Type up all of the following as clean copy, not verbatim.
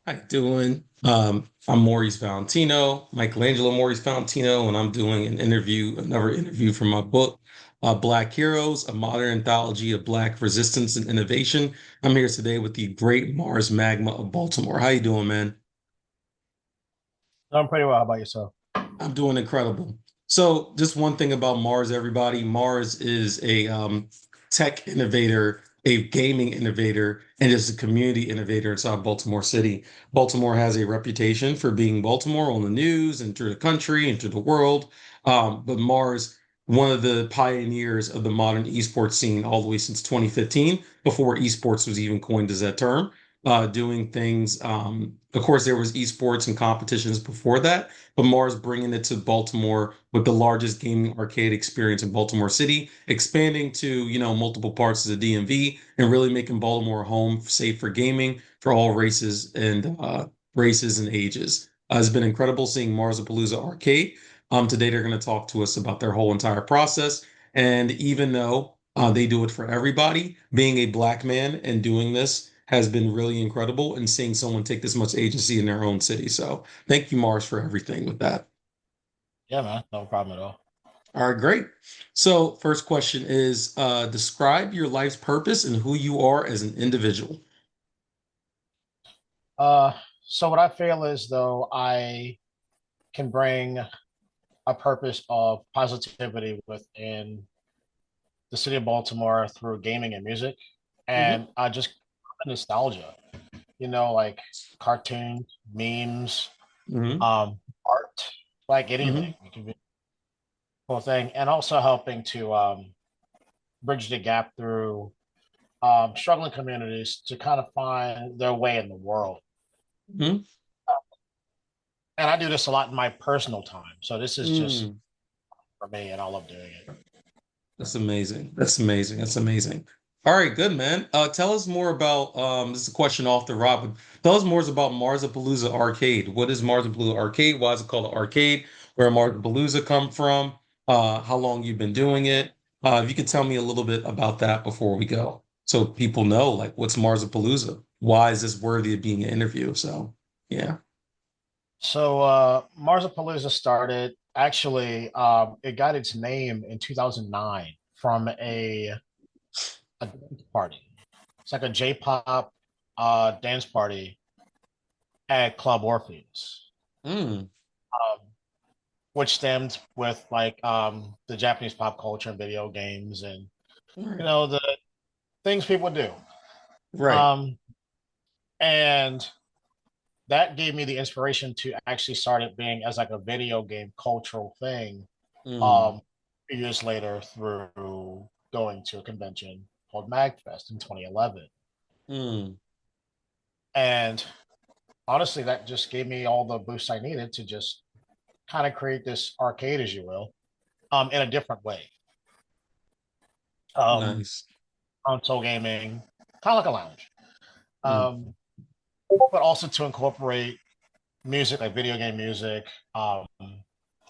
How you doing? I'm Maurice Valentino, Michaelangelo Maurice Valentino, and I'm doing another interview from my book, Black Heroes, a modern anthology of Black resistance and innovation. I'm here today with the great Mars Magma of Baltimore. How you doing, man? I'm pretty well. How about yourself? I'm doing incredible. So, just one thing about Mars, everybody. Mars is a tech innovator, a gaming innovator, and is a community innovator inside Baltimore City. Baltimore has a reputation for being Baltimore on the news and through the country and through the world. But Mars, one of the pioneers of the modern esports scene all the way since 2015, before esports was even coined as that term, doing things. Of course, there was esports and competitions before that, but Mars bringing it to Baltimore with the largest gaming arcade experience in Baltimore City, expanding to, multiple parts of the DMV and really making Baltimore a home safe for gaming for all races and ages. It's been incredible seeing Marsapalooza Arcade. Today they're going to talk to us about their whole entire process. And even though they do it for everybody, being a black man and doing this has been really incredible and seeing someone take this much agency in their own city. So thank you, Mars, for everything with that. Yeah, man. No problem at all. All right, great. So, first question is describe your life's purpose and who you are as an individual. Uh, so what I feel is though I can bring a purpose of positivity within the city of Baltimore through gaming and music, Hmm. and I just nostalgia. Like cartoons, memes, Hmm. art, like anything. Hmm. It can be a cool thing, and also helping to bridge the gap through struggling communities to kind of find their way in the world. Hmm. And I do this a lot in my personal time. So this is just Mm. for me, and I love doing it. That's amazing. That's amazing. That's amazing. All right, good man. Tell us more about this is a question off the Robin. Tell us more about Marsapalooza Arcade. What is Marsapalooza Arcade? Why is it called an arcade? Where Marsapalooza come from? How long you've been doing it? If you could tell me a little bit about that before we go, so people know like what's Marsapalooza? Why is this worthy of being an interview? So yeah. So Marsapalooza started actually. It got its name in 2009 from a dance party. It's like a J-pop dance party at Club Orpheus, Mm. um, which stemmed with like the Japanese pop culture and video games and All right. the things people do. Right. Um, and that gave me the inspiration to actually start it being as like a video game cultural thing. Mm. Um, a few years later, through going to a convention called MagFest in 2011, Mm. and honestly, that just gave me all the boost I needed to just kind of create this arcade, as you will, in a different way. Um, Nice. Console gaming, kind of like a lounge, Mm. um, but also to incorporate music like video game music,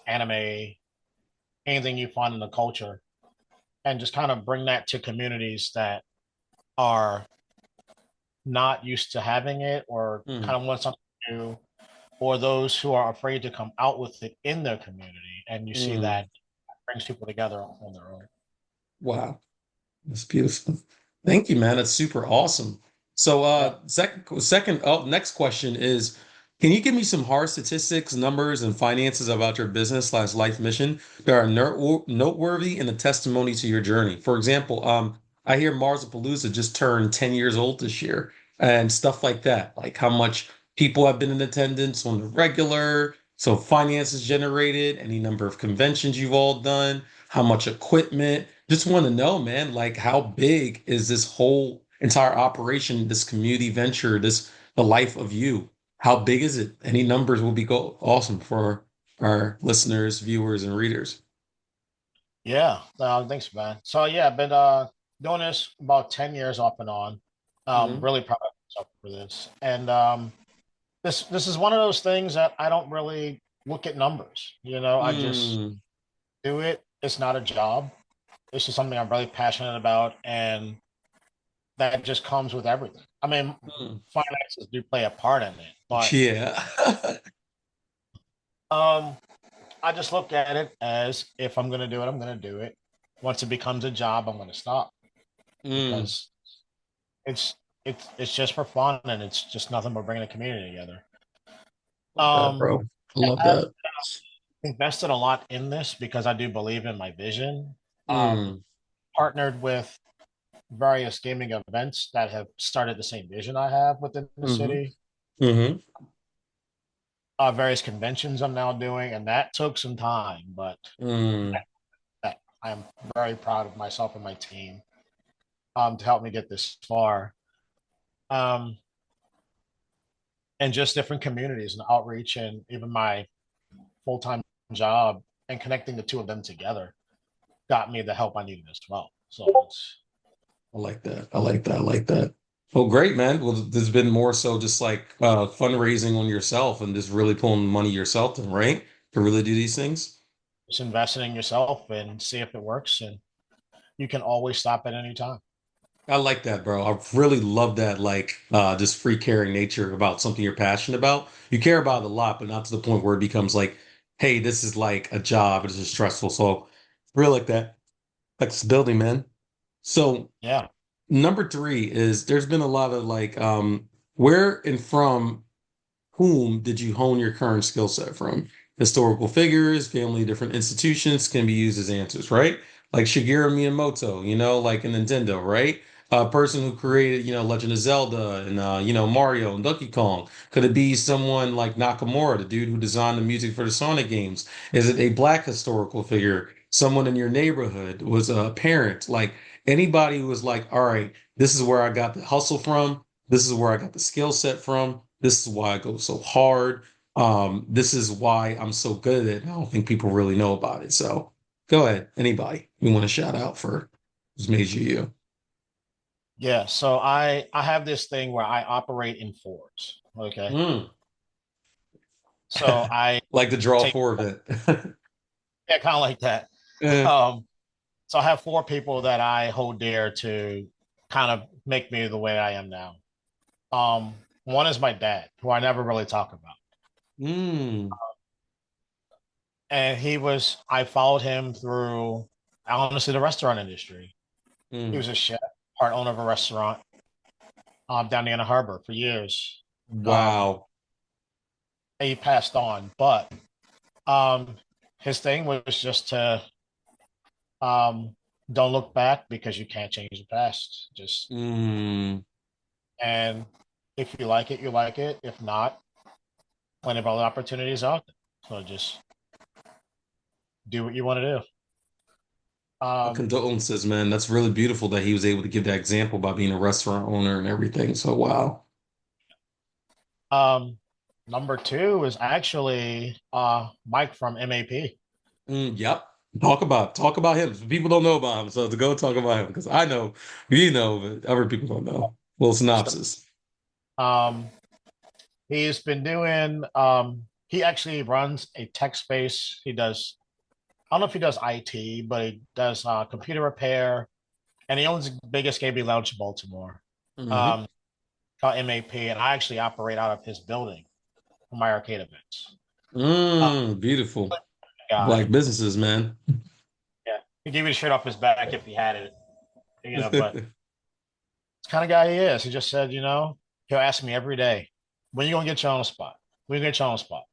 anime, anything you find in the culture, and just kind of bring that to communities that are not used to having it or Mm. kind of want something new, or those who are afraid to come out with it in their community. And you see Mm. that brings people together on their own. Wow. That's beautiful. Thank you, man. That's super awesome. So, Yeah. next question is, can you give me some hard statistics, numbers, and finances about your business slash life mission that are noteworthy and a testimony to your journey? For example, I hear Marsapalooza just turned 10 years old this year and stuff like that. Like how much people have been in attendance on the regular, so finances generated, any number of conventions you've all done, how much equipment. Just want to know, man, like how big is this whole entire operation, this community venture, the life of you? How big is it? Any numbers will be awesome for our listeners, viewers, and readers. Yeah. Thanks, man. So yeah, I've been doing this about 10 years off and on. Hmm. Really proud of myself for this. And this is one of those things that I don't really look at numbers. I just Mm. do it. It's not a job. It's just something I'm really passionate about. And that just comes with everything. I mean, Mm. finances do play a part in it, but Yeah. um, I just look at it as if I'm going to do it, I'm going to do it. Once it becomes a job, I'm going to stop Mm. because it's it's just for fun and it's just nothing but bringing the community together. Love that, Um, bro. I love I've that. invested a lot in this because I do believe in my vision. Mm. Partnered with various gaming events that have started the same vision I have within the Mm-hmm. city. Mm-hmm. Various conventions I'm now doing, and that took some time, but Mm. I'm very proud of myself and my team to help me get this far. Um, and just different communities and outreach, and even my full time job and connecting the two of them together got me the help I needed as well. So it's I like that. I like that. I like that. Well, great, man. Well, there's been more so just like fundraising on yourself and just really pulling money yourself then, right? To really do these things. just investing in yourself and see if it works. And you can always stop at any time. I like that, bro. I really love that, like just free caring nature about something you're passionate about. You care about it a lot, but not to the point where it becomes like, hey, this is like a job, this is stressful. So really like that flexibility, man. So Yeah. number three is there's been a lot of like where and from whom did you hone your current skill set from? Historical figures, family, different institutions can be used as answers, right? Like Shigeru Miyamoto, like in Nintendo, right? A person who created, Legend of Zelda and Mario and Donkey Kong. Could it be someone like Nakamura, the dude who designed the music for the Sonic games? Is it a black historical figure? Someone in your neighborhood was a parent, like anybody who was like, all right, this is where I got the hustle from. This is where I got the skill set from. This is why I go so hard. This is why I'm so good at it. I don't think people really know about it. So go ahead. Anybody you want to shout out for who's made you you? Yeah. So I have this thing where I operate in fours. Okay. Mm. So I Like the draw take four event. yeah, kind of like that. Eh. Um, so I have four people that I hold dear to kind of make me the way I am now. Um, One is my dad, who I never really talk about. Mm. And I followed him through honestly the restaurant industry. He Mm. was a chef, part owner of a restaurant down the Anna Harbor for years. Wow. And he passed on, but um, his thing was just to um, don't look back because you can't change the past. Just Mm. and if you like it, you like it. If not, plenty of other opportunities out there. So just do what you want to do. Condolences, man. That's really beautiful that he was able to give that example by being a restaurant owner and everything. So wow. Um, Number two is actually Mike from MAP. Yep. Talk about him. People don't know about him, so to go talk about him because I know, but other people don't know. Little So, synopsis. um, he's been doing. He actually runs a tech space. He does. I don't know if he does IT, but he does computer repair, and he owns the biggest gaming lounge in Baltimore, Hmm. um, called MAP. And I actually operate out of his building for my arcade events. Uh, Beautiful. Black Guy, businesses, man. yeah, he gave me the shirt off his back if he had it, but it's the kind of guy he is. He just said, he'll ask me every day, when you gonna get your own spot? When you get your own spot?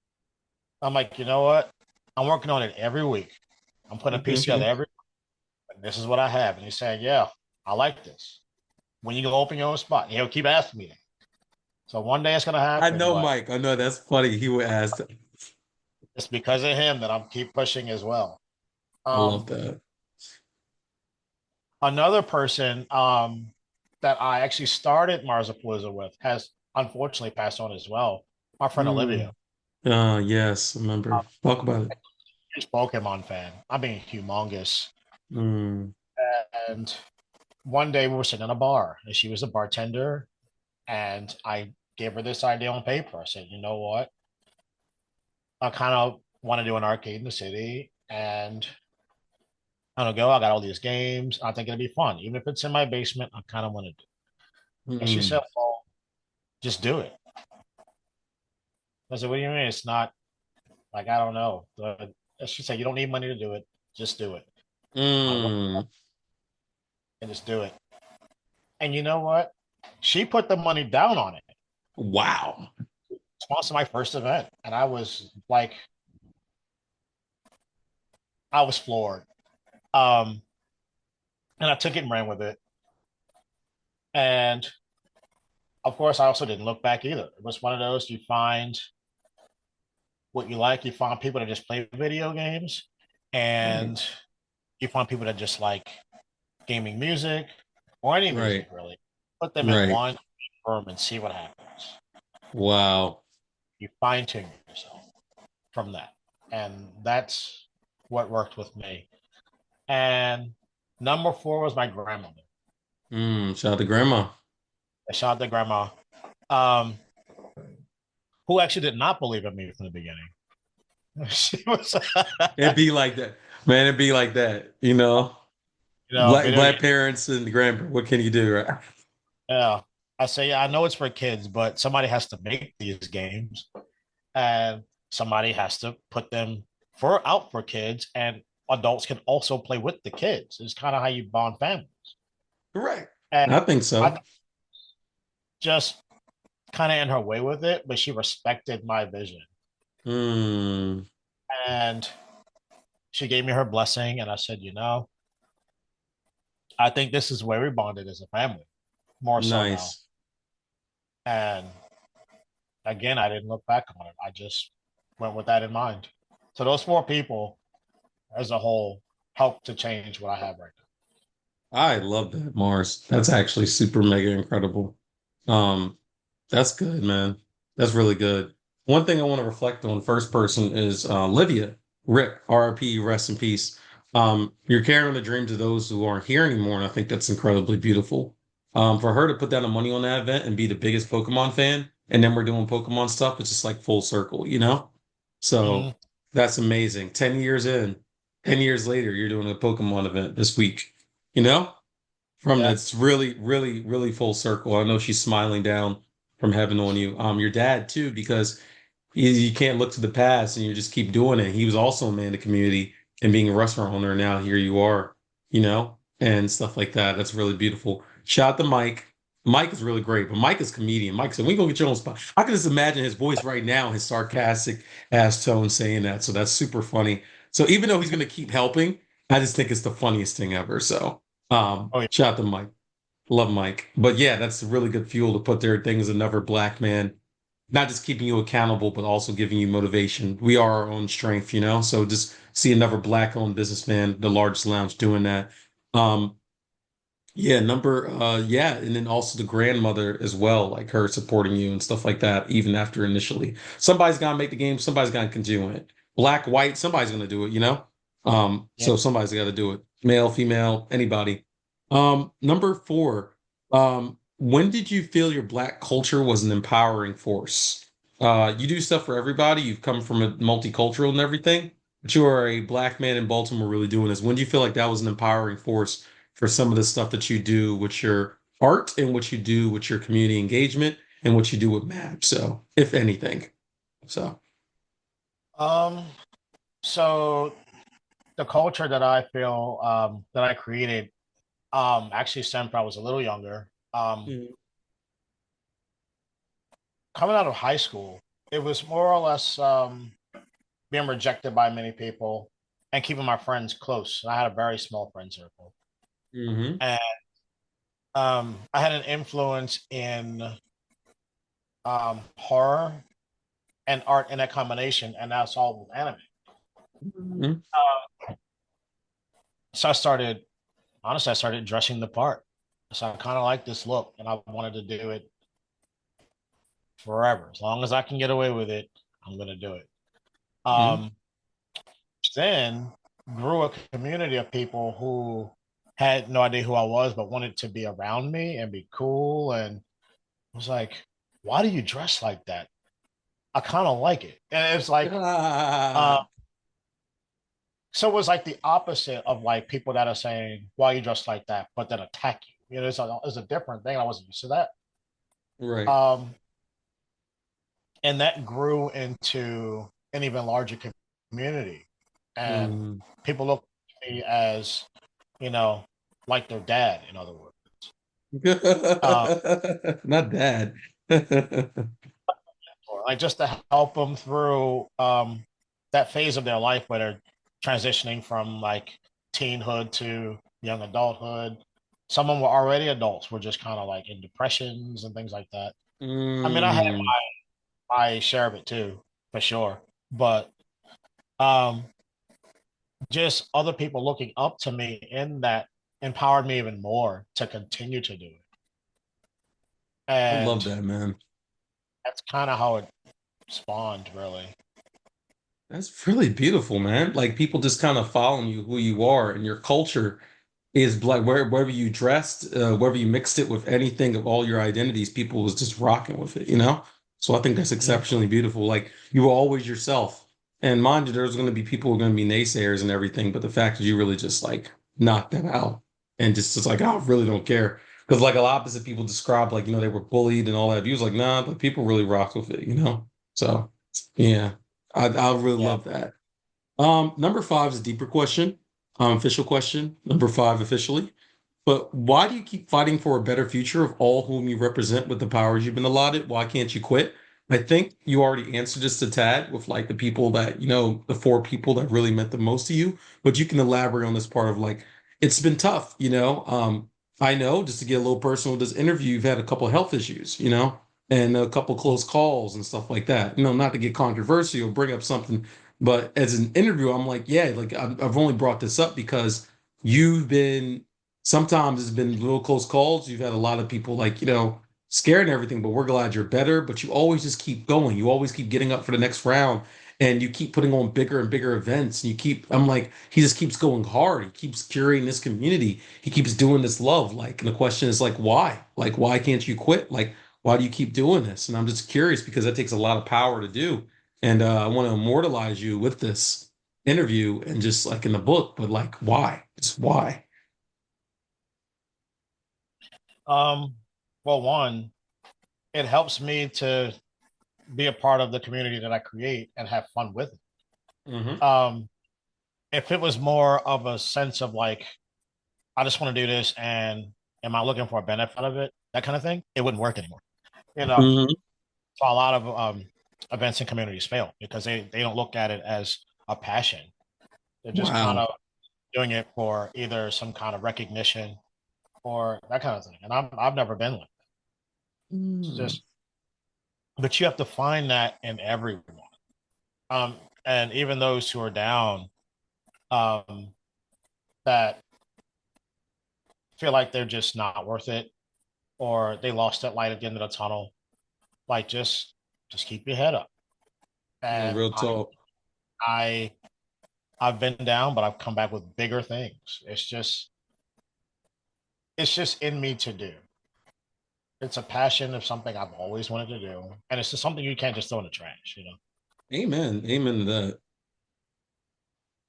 I'm like, you know what? I'm working on it every week. I'm putting a piece together every week, and this is what I have. And he's saying, yeah, I like this. When you gonna open your own spot? And he'll keep asking me that. So one day it's gonna I happen, know but Mike. I know that's funny. He would ask. it's because of him that I'm keep pushing as well. I love Um, that. Another person that I actually started Marsapalooza with has unfortunately passed on as well. My friend Olivia. Mm. Yes, I remember. Talk about it. Huge Pokemon fan. I mean, humongous. Mm. And one day we were sitting in a bar, and she was a bartender, and I gave her this idea on paper. I said, you know what? I kind of want to do an arcade in the city, and I don't go. I got all these games. I think it'd be fun, even if it's in my basement. I kind of want to do. And she said, Mm. well, just do it. I said, what do you mean? It's not like, I don't know. She said, you don't need money to do it. Just do it. I went Mm. and just do it. And you know what? She put the money down on it. Wow. Sponsored my first event. And I was like, I was floored. Um, and I took it and ran with it. And of course, I also didn't look back either. It was one of those you find what you like, you find people that just play video games, Right. and you find people that just like gaming music or any music Right. really. Put them in Right. one room and see what happens. Wow. You fine tune yourself from that. And that's what worked with me. And number four was my grandmother. Shout out to grandma. I shout out to grandma, um, who actually did not believe in me from the beginning. She was, It'd be like that. Man, it'd be like that. video Black game. parents and grandparents. What can you do, right? Yeah. I say, yeah, I know it's for kids, but somebody has to make these games and somebody has to put them for kids, and adults can also play with the kids. It's kind of how you bond families. Correct. And I think I so. just kind of in her way with it, but she respected my vision. Mm, And she gave me her blessing. And I said, I think this is where we bonded as a family, more so now. nice. And again, I didn't look back on it. I just went with that in mind. So those four people as a whole helped to change what I have right I love that, Mars. That's actually super mega incredible. Um, that's good, man. That's really good. One thing I want to reflect on first person is Livia. Rip, RIP, rest in peace. You're carrying the dreams of those who aren't here anymore, and I think that's incredibly beautiful. For her to put down the money on that event and be the biggest Pokemon fan, and then we're doing Pokemon stuff, it's just like full circle, you know? now. So that's amazing. 10 years in, 10 years later, you're doing a Pokemon event this week, you know? From Yeah. that's really, really, really full circle. I know she's smiling down from heaven on you. Your dad too, because you can't look to the past and you just keep doing it. He was also a man of the community and being a restaurant owner. Now here you are, and stuff like that. That's really beautiful. Shout out to Mike. Mike is really great, but Mike is comedian. Mike said, "We gonna get your own spot." I can just imagine his voice right now, his sarcastic ass tone saying that. So that's super funny. So even though he's gonna keep helping, I just think it's the funniest thing ever. So Oh, yeah. shout out to Mike. Love Mike. But yeah, that's really good fuel to put there. Thing as another black man, not just keeping you accountable, but also giving you motivation. We are our own strength, you know? So just see another black owned businessman, the largest lounge doing that. Um, yeah, and then also the grandmother as well, like her supporting you and stuff like that, even after initially. Somebody's gotta make the game, somebody's gotta continue it. Black, white, somebody's gonna do it, you know? Yeah. So somebody's gotta do it. Male, female, anybody. Number four, when did you feel your black culture was an empowering force? You do stuff for everybody, you've come from a multicultural and everything, but you are a black man in Baltimore really doing this. When do you feel like that was an empowering force for some of the stuff that you do with your art and what you do with your community engagement and what you do with MAP. So, if anything. So, Um, so the culture that I feel that I created actually stemmed from I was a little younger. mm, Coming out of high school, it was more or less being rejected by many people and keeping my friends close. I had a very small friend circle. hmm And I had an influence in horror and art in that combination, and that's all with anime. hmm So I started dressing the part. So I kind of like this look, and I wanted to do it forever. As long as I can get away with it, I'm going to do it. hmm Um, then grew a community of people who had no idea who I was, but wanted to be around me and be cool. And I was like, why do you dress like that? I kind of like it. And it's like, uh, Ah, so it was like the opposite of like people that are saying, why you dress like that, but then attack you. You know, it's a different thing. I wasn't used to that. Right. Um, and that grew into an even larger community. And Mm. people look at me as, you know, like their dad, in other words. Uh, Not bad. or like just to help them through that phase of their life where they're transitioning from like teenhood to young adulthood. Some of them were already adults, were just kind of like in depressions and things like that. I mean, I had Mm. my share of it too, for sure. But um, just other people looking up to me in that empowered me even more to continue to do it. I love And that, man. that's kind of how it spawned, really. That's really beautiful, man. Like people just kind of following you who you are and your culture is black wherever you dressed, wherever you mixed it with anything of all your identities, people was just rocking with it, you know? So I think that's Mhm. exceptionally beautiful. Like you were always yourself. And mind you, there's going to be people who are going to be naysayers and everything, but the fact is you really just like knocked that out and just like, oh, I really don't care. Because like a lot opposite people describe like, they were bullied and all that. You was like, nah, but people really rock with it, you know? So yeah, I really Yeah. love that. Number five is a deeper question, official question. Number five officially. But why do you keep fighting for a better future of all whom you represent with the powers you've been allotted? Why can't you quit? I think you already answered this to Tad with like the people that, the four people that really meant the most to you. But you can elaborate on this part of like, it's been tough, you know. I know just to get a little personal with this interview, you've had a couple of health issues, and a couple of close calls and stuff like that. Not to get controversial, bring up something, but as an interview, I'm like, yeah, like I've only brought this up because you've been sometimes it's been little close calls. You've had a lot of people like, scared and everything, but we're glad you're better. But you always just keep going. You always keep getting up for the next round and you keep putting on bigger and bigger events. And I'm like, he just keeps going hard. He keeps curating this community. He keeps doing this love. Like, and the question is like, why? Like, why can't you quit? Like, why do you keep doing this? And I'm just curious because that takes a lot of power to do. And I want to immortalize you with this interview and just like in the book, but like, why? Just why? Um, well, one, it helps me to be a part of the community that I create and have fun with it. Hmm. If it was more of a sense of like, I just want to do this and am I looking for a benefit of it, that kind of thing, it wouldn't work anymore. You know, Hmm. so a lot of events and communities fail because they don't look at it as a passion. They're just kind Wow. of doing it for either some kind of recognition or that kind of thing. And I've never been like that. It's Mm. just, but you have to find that in everyone. Um, and even those who are down, um, that feel like they're just not worth it or they lost that light at the end of the tunnel. Like just keep your head up. No, And real talk. I I've been down, but I've come back with bigger things. It's just in me to do. It's a passion of something I've always wanted to do, and it's just something you can't just throw in the trash. You know. Amen. Amen to that.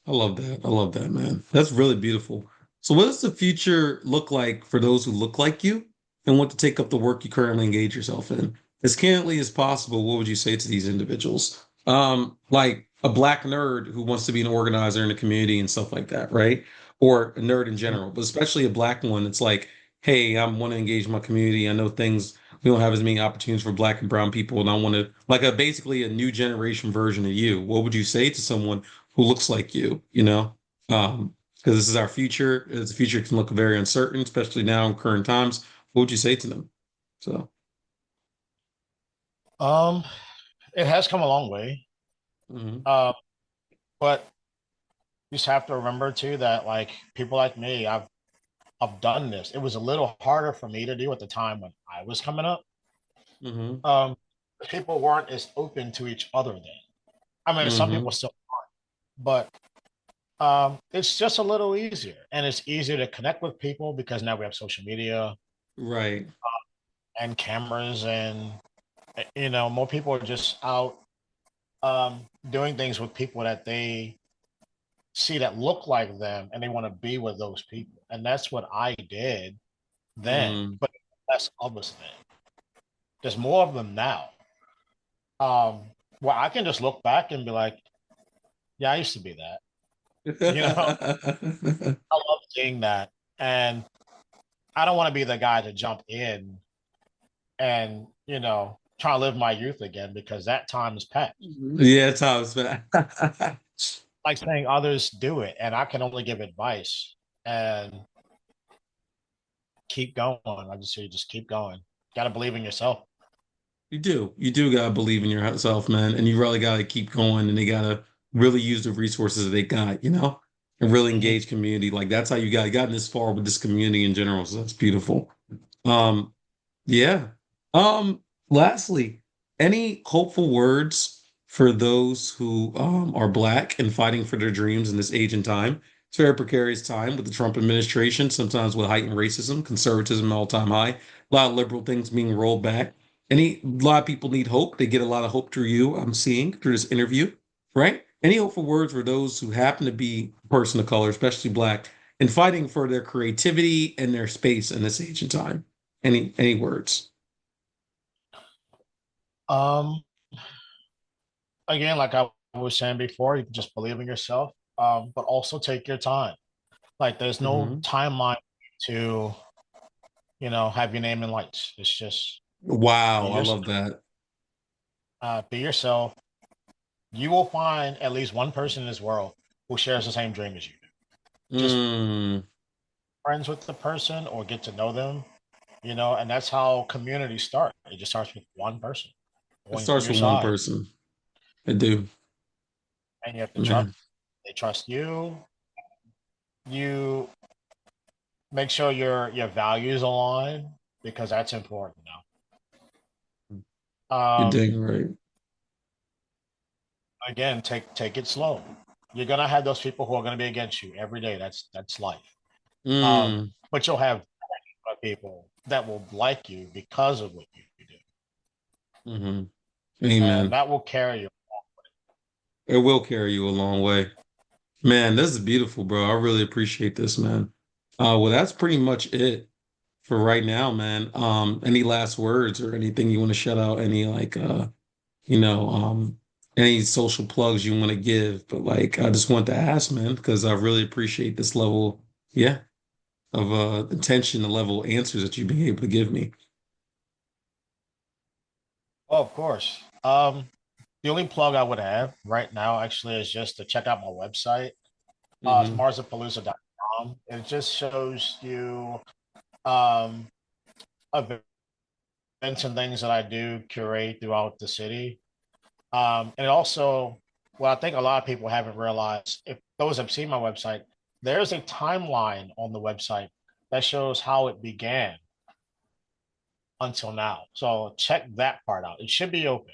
I love that. I love that, man. That's really beautiful. So, what does the future look like for those who look like you and want to take up the work you currently engage yourself in? As candidly as possible, what would you say to these individuals? Like a black nerd who wants to be an organizer in the community and stuff like that, right? Or a nerd in general, but especially a black one. It's like, hey, I want to engage my community. I know things we don't have as many opportunities for black and brown people, and I want to like a basically a new generation version of you. What would you say to someone who looks like you, because this is our future. The future can look very uncertain, especially now in current times. What would you say to them? So, Um, it has come a long way. mhm, Uh, but you just have to remember too that like people like me, I've done this. It was a little harder for me to do at the time when I was coming up. mhm, Um, People weren't as open to each other then. I mean, some people mhm, still, but it's just a little easier, and it's easier to connect with people because now we have social media right, and cameras, and more people are just out doing things with people that they see that look like them, and they want to be with those people, and that's what I did then, Mm. but less of us then. There's more of them now. Well, I can just look back and be like, yeah, I used to be that. You know, I love seeing that. And I don't want to be the guy to jump in and, try to live my youth again because that time is past. Yeah, Thomas, man. Like saying others do it, and I can only give advice and keep going. I just say, just keep going. Got to believe in yourself. You do. You do gotta believe in yourself, man. And you really gotta keep going and they gotta really use the resources that they got, and really Mhm. engage community. Like that's how you got gotten this far with this community in general. So that's beautiful. Um, yeah. Lastly, any hopeful words for those who are Black and fighting for their dreams in this age and time? It's a very precarious time with the Trump administration, sometimes with heightened racism, conservatism all-time high, a lot of liberal things being rolled back. A lot of people need hope. They get a lot of hope through you, I'm seeing through this interview, right? Any hopeful words for those who happen to be a person of color, especially Black, and fighting for their creativity and their space in this age and time? Any words? Um, Again, like I was saying before, you can just believe in yourself, but also take your time. Like there's no Hmm. timeline to, have your name in lights. It's just be Wow, I yourself. love that. Be yourself. You will find at least one person in this world who shares the same dream as you do. Just Mm, friends with the person or get to know them, and that's how communities start. It just starts with one person it going through starts your with one side, person. I do, and you have to trust. man. They trust you. You make sure your values align because that's important now. You're Um, dang right. Again, take it slow. You're gonna have those people who are gonna be against you every day. That's life. Mm, But you'll have people that will like you because of what you do, hmm. and Amen. that will carry you. It will carry you a long way. Man, this is beautiful, bro. I really appreciate this, man. Well, that's pretty much it for right now, man. Any last words or anything you want to shout out? Any like you know, any social plugs you want to give? But like, I just want to ask, man, because I really appreciate this level, yeah, of attention, the level of answers that you've been able to give me. Oh, of course. The only plug I would have right now actually is just to check out my website. It's Hmm. marsapalooza.com. It just shows you um, events and things that I do curate throughout the city. And it also, well, I think a lot of people haven't realized, if those have seen my website, there's a timeline on the website that shows how it began until now. So check that part out. It should be open.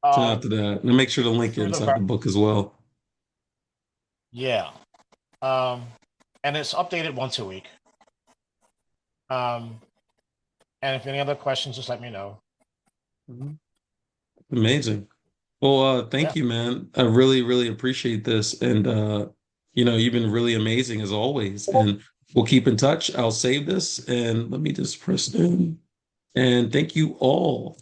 Shout out to Um, that. And make sure to link it through the inside the book as well. yeah. Um, and it's updated once a week. Um, and if any other questions, just let me know. Mhm. Amazing. Well, thank Yeah. you, man. I really, really appreciate this. And you've been really amazing as always. And we'll keep in touch. I'll save this and let me just press in. And thank you all.